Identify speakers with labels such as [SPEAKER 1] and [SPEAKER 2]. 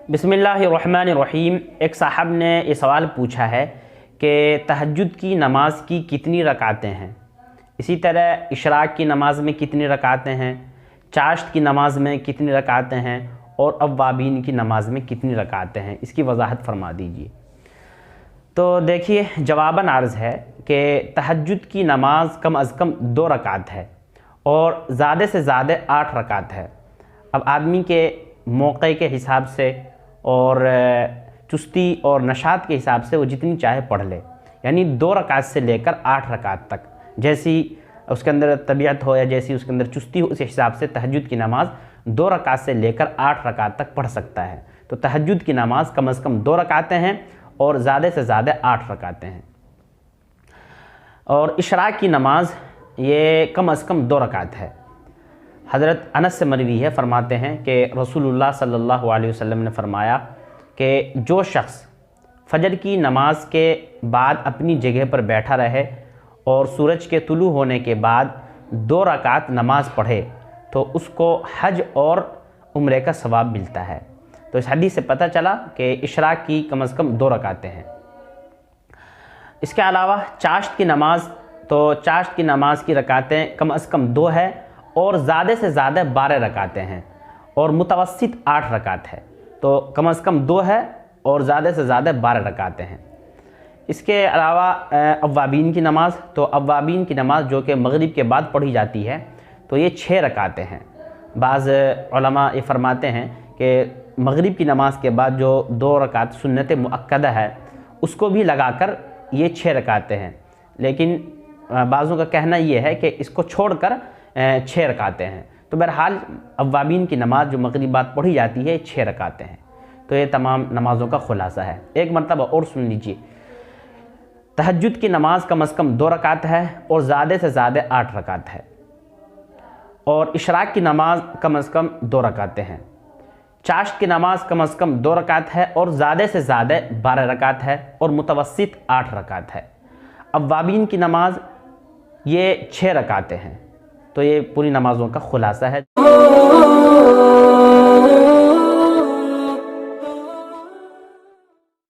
[SPEAKER 1] बिस्मिल्लाहिर्रहमानिर्रहीम। एक साहब ने ये सवाल पूछा है कि तहज्जुद की नमाज़ की कितनी रकातें हैं, इसी तरह इशराक की नमाज़ में कितनी रकातें हैं, चाश्त की नमाज़ में कितनी रकातें हैं और अव्वाबीन की नमाज़ में कितनी रकातें हैं, इसकी वजाहत फरमा दीजिए। तो देखिए, जवाबन अर्ज़ है कि तहज्जुद की नमाज़ कम अज़ कम 2 रकात है और ज़्यादा से ज़्यादा 8 रकात है। अब आदमी के मौके के हिसाब से और चुस्ती और नशात के हिसाब से वो जितनी चाहे पढ़ ले, यानी 2 रकात से लेकर 8 रकात तक, जैसी उसके अंदर तबीयत हो या जैसी उसके अंदर चुस्ती हो, उस हिसाब से तहज्जुद की नमाज़ 2 रकात से लेकर 8 रकात तक पढ़ सकता है। तो तहज्जुद की नमाज़ कम अज़ कम 2 रकातें हैं और ज़्यादा से ज़्यादा 8 रकातें हैं। और इशराक की नमाज़ ये कम अज़ कम 2 रकात है। हज़रत अनस से मरवी है, फरमाते हैं कि रसूलुल्लाह सल्लल्लाहु अलैहि वसल्लम ने फरमाया कि जो शख्स फ़जर की नमाज के बाद अपनी जगह पर बैठा रहे और सूरज के तुलू होने के बाद 2 रकात नमाज पढ़े तो उसको हज और उम्रे का सवाब मिलता है। तो इस हदीस से पता चला कि इशराक की कम अज़ कम 2 रकातें हैं। इसके अलावा चाश्त की नमाज़, तो चाश्त की नमाज़ की रकातें कम अज़ कम 2 है और ज़्यादा से ज़्यादा 12 रकातें हैं और मुतवस्सित 8 रकात है। तो कम अज़ कम 2 है और ज़्यादा से ज़्यादा 12 रकातें हैं। इसके अलावा अव्वाबीन की नमाज़, तो अव्वाबीन की नमाज़ जो कि मगरिब के बाद पढ़ी जाती है, तो ये 6 रकातें हैं। बाज़ उलमा ये फरमाते हैं कि मगरिब की नमाज़ के बाद जो 2 रकात सुन्नत मुअक्कदा है उसको भी लगाकर ये 6 रकातें हैं, लेकिन बाज़ों का कहना ये है कि इसको छोड़कर 6 रकातें हैं। तो बहरहाल अव्वाबीन की नमाज़ जो मगरिब बाद पढ़ी जाती है 6 रकातें हैं। तो ये तमाम नमाज़ों का खुलासा है। एक मरतबा और सुन लीजिए, तहज्जुद की नमाज़ कम अज़ कम 2 रकात है और ज़्यादा से ज़्यादा 8 रकात है। और इशराक की नमाज़ कम अज़ कम 2 रकातें हैं। चाश्त की नमाज़ कम अज़ कम 2 रकात है और ज़्यादा से ज़्यादा 12 रकात है और मुतवस्सित 8 रकात है। अव्वाबीन की नमाज़ ये 6 रकातें हैं। तो ये पूरी नमाज़ों का खुलासा है।